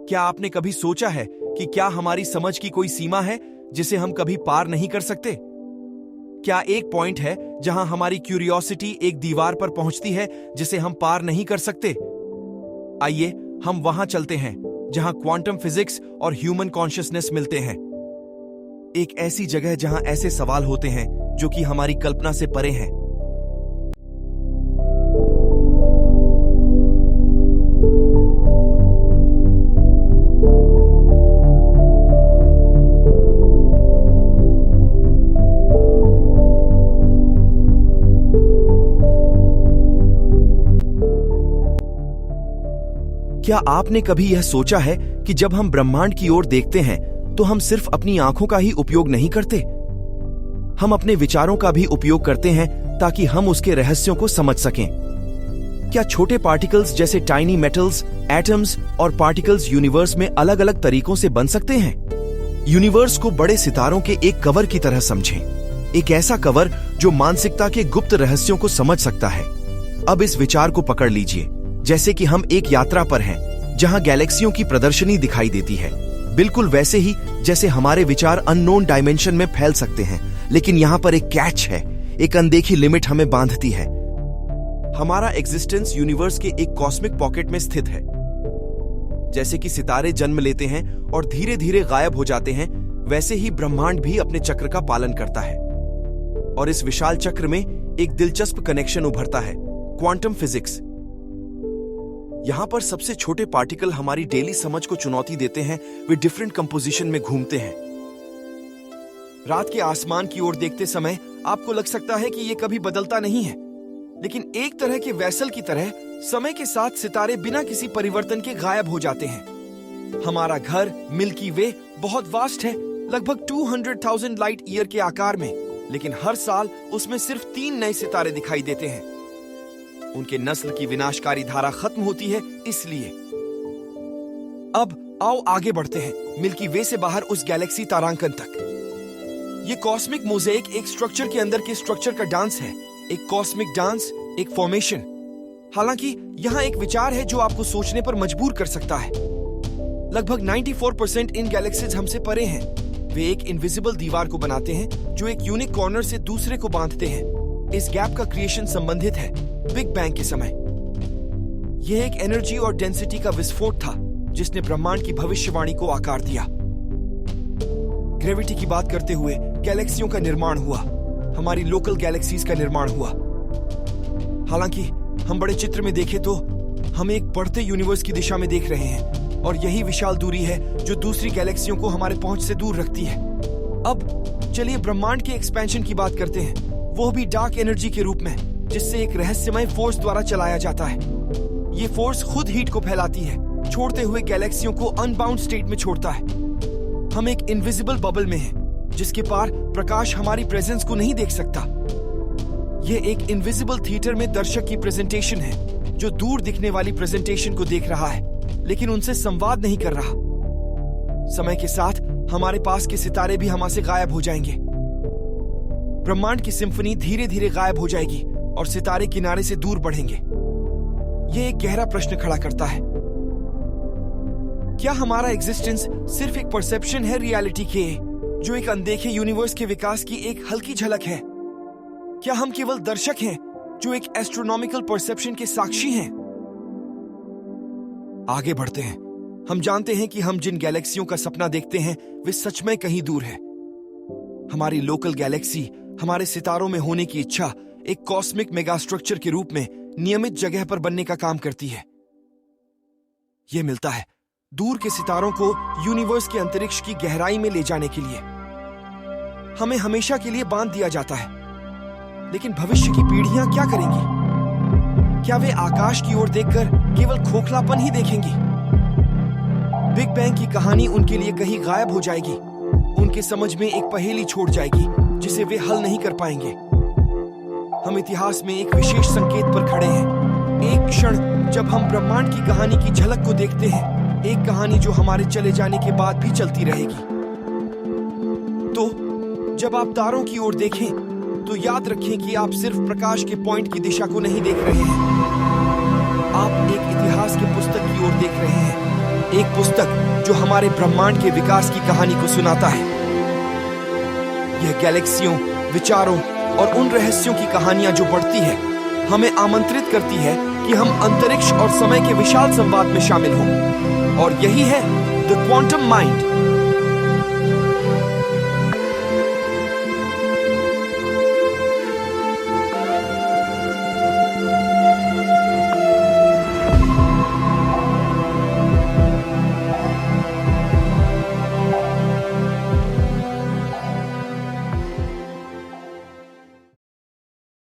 क्या आपने कभी सोचा है कि क्या हमारी समझ की कोई सीमा है जिसे हम कभी पार नहीं कर सकते? क्या एक पॉइंट है जहां हमारी क्यूरियोसिटी एक दीवार पर पहुंचती है जिसे हम पार नहीं कर सकते? आइए हम वहां चलते हैं जहां क्वांटम फिजिक्स और ह्यूमन कॉन्शियसनेस मिलते हैं। एक ऐसी जगह जहां ऐसे सवाल होते हैं जो कि हमारी कल्पना से परे हैं। क्या आपने कभी यह सोचा है कि जब हम ब्रह्मांड की ओर देखते हैं तो हम सिर्फ अपनी आंखों का ही उपयोग नहीं करते, हम अपने विचारों का भी उपयोग करते हैं ताकि हम उसके रहस्यों को समझ सकें। क्या छोटे पार्टिकल्स जैसे टाइनी मेटल्स, एटम्स और पार्टिकल्स यूनिवर्स में अलग अलग तरीकों से बन सकते हैं? यूनिवर्स को बड़े सितारों के एक कवर की तरह समझें, एक ऐसा कवर जो मानसिकता के गुप्त रहस्यों को समझ सकता है। अब इस विचार को पकड़ लीजिए जैसे कि हम एक यात्रा पर हैं जहां गैलेक्सियों की प्रदर्शनी दिखाई देती है, बिल्कुल वैसे ही जैसे हमारे विचार अननोन डायमेंशन में फैल सकते हैं। लेकिन यहां पर एक कैच है, एक अनदेखी लिमिट हमें बांधती है। हमारा एग्जिस्टेंस यूनिवर्स के एक कॉस्मिक पॉकेट में स्थित है। जैसे कि सितारे जन्म लेते हैं और धीरे धीरे गायब हो जाते हैं, वैसे ही ब्रह्मांड भी अपने चक्र का पालन करता है। और इस विशाल चक्र में एक दिलचस्प कनेक्शन उभरता है, क्वांटम फिजिक्स। यहां पर सबसे छोटे पार्टिकल हमारी डेली समझ को चुनौती देते हैं। वे डिफरेंट कंपोजिशन में घूमते हैं। रात के आसमान की ओर देखते समय आपको लग सकता है कि यह कभी बदलता नहीं है, लेकिन एक तरह के वेसल की तरह समय के साथ सितारे बिना किसी परिवर्तन के गायब हो जाते हैं। हमारा घर मिल्की वे बहुत वास्ट है, लगभग 200,000 लाइट ईयर के आकार में, लेकिन हर साल उसमें सिर्फ 3 नए सितारे दिखाई देते हैं। उनके नस्ल की विनाशकारी धारा खत्म होती है। इसलिए अब आओ आगे बढ़ते हैं मिल्की वे से बाहर उस गैलेक्सी तारांकन तक। ये कॉस्मिक मोज़ेक एक स्ट्रक्चर के अंदर के स्ट्रक्चर का डांस है, एक कॉस्मिक डांस, एक फॉर्मेशन। हालांकि यहां एक विचार है जो आपको सोचने पर मजबूर कर सकता है। लगभग 94% इन गैलेक्सीज हमसे परे हैं। वे एक इनविजिबल दीवार को बनाते हैं जो एक यूनिक कॉर्नर से दूसरे को बांधते हैं। इस गैप का क्रिएशन संबंधित है बिग बैंग के समय। यह एक एनर्जी और डेंसिटी का विस्फोट था जिसने ब्रह्मांड की भविष्यवाणी को आकार दिया। ग्रेविटी की बात करते हुए गैलेक्सियों का निर्माण हुआ, हमारी लोकल गैलेक्सीज का निर्माण हुआ। हालांकि हम बड़े चित्र में देखें तो हम एक बढ़ते यूनिवर्स की दिशा में देख रहे हैं, और यही विशाल दूरी है जो दूसरी गैलेक्सियों को हमारे पहुंच से दूर रखती है। अब चलिए ब्रह्मांड के एक्सपेंशन की बात करते हैं, वो भी डार्क एनर्जी के रूप में, जिससे एक रहस्यमय फोर्स द्वारा चलाया जाता है। ये फोर्स खुद हीट को फैलाती है, छोड़ते हुए गैलेक्सियों को अनबाउंड स्टेट में छोड़ता है। हम एक इनविजिबल बबल में हैं, जिसके पार प्रकाश हमारी प्रेजेंस को नहीं देख सकता। ये एक इनविजिबल थिएटर में दर्शक की प्रेजेंटेशन है जो दूर दिखने वाली प्रेजेंटेशन को देख रहा है लेकिन उनसे संवाद नहीं कर रहा। समय के साथ हमारे पास के सितारे भी हमसे गायब हो जाएंगे। ब्रह्मांड की सिम्फनी धीरे धीरे गायब हो जाएगी और सितारे किनारे से दूर बढ़ेंगे। यह एक गहरा प्रश्न खड़ा करता है, क्या हमारा एग्जिस्टेंस सिर्फ एक परसेप्शन है रियलिटी के, जो एक अनदेखे यूनिवर्स के विकास की एक हल्की झलक है? क्या हम केवल दर्शक हैं जो एक एस्ट्रोनॉमिकल परसेप्शन के साक्षी हैं? आगे बढ़ते हैं। हम जानते हैं कि हम जिन गैलेक्सियों का सपना देखते हैं वे सच में कहीं दूर है। हमारी लोकल गैलेक्सी, हमारे सितारों में होने की इच्छा एक कॉस्मिक मेगा स्ट्रक्चर के रूप में नियमित जगह पर बनने का काम करती है। यह मिलता है दूर के सितारों को यूनिवर्स के अंतरिक्ष की गहराई में ले जाने के लिए। हमें हमेशा के लिए बांध दिया जाता है, लेकिन भविष्य की पीढ़ियां क्या करेंगी? क्या वे आकाश की ओर देखकर केवल खोखलापन ही देखेंगी? बिग बैंग की कहानी उनके लिए कहीं गायब हो जाएगी, उनके समझ में एक पहेली छोड़ जाएगी जिसे वे हल नहीं कर पाएंगे। हम इतिहास में एक विशेष संकेत पर खड़े हैं, एक क्षण जब हम ब्रह्मांड की कहानी की झलक को देखते हैं, एक कहानी जो हमारे चले जाने के बाद भी चलती रहेगी। तो जब आप तारों की ओर देखें तो याद रखें कि आप सिर्फ प्रकाश के पॉइंट की दिशा को नहीं देख रहे हैं, आप एक इतिहास की पुस्तक की ओर देख रहे हैं। एक पुस्तक जो हमारे ब्रह्मांड के विकास की कहानी को सुनाता है। यह गैलेक्सियों, विचारों और उन रहस्यों की कहानियां जो बढ़ती है, हमें आमंत्रित करती है कि हम अंतरिक्ष और समय के विशाल संवाद में शामिल हों। और यही है द क्वांटम माइंड,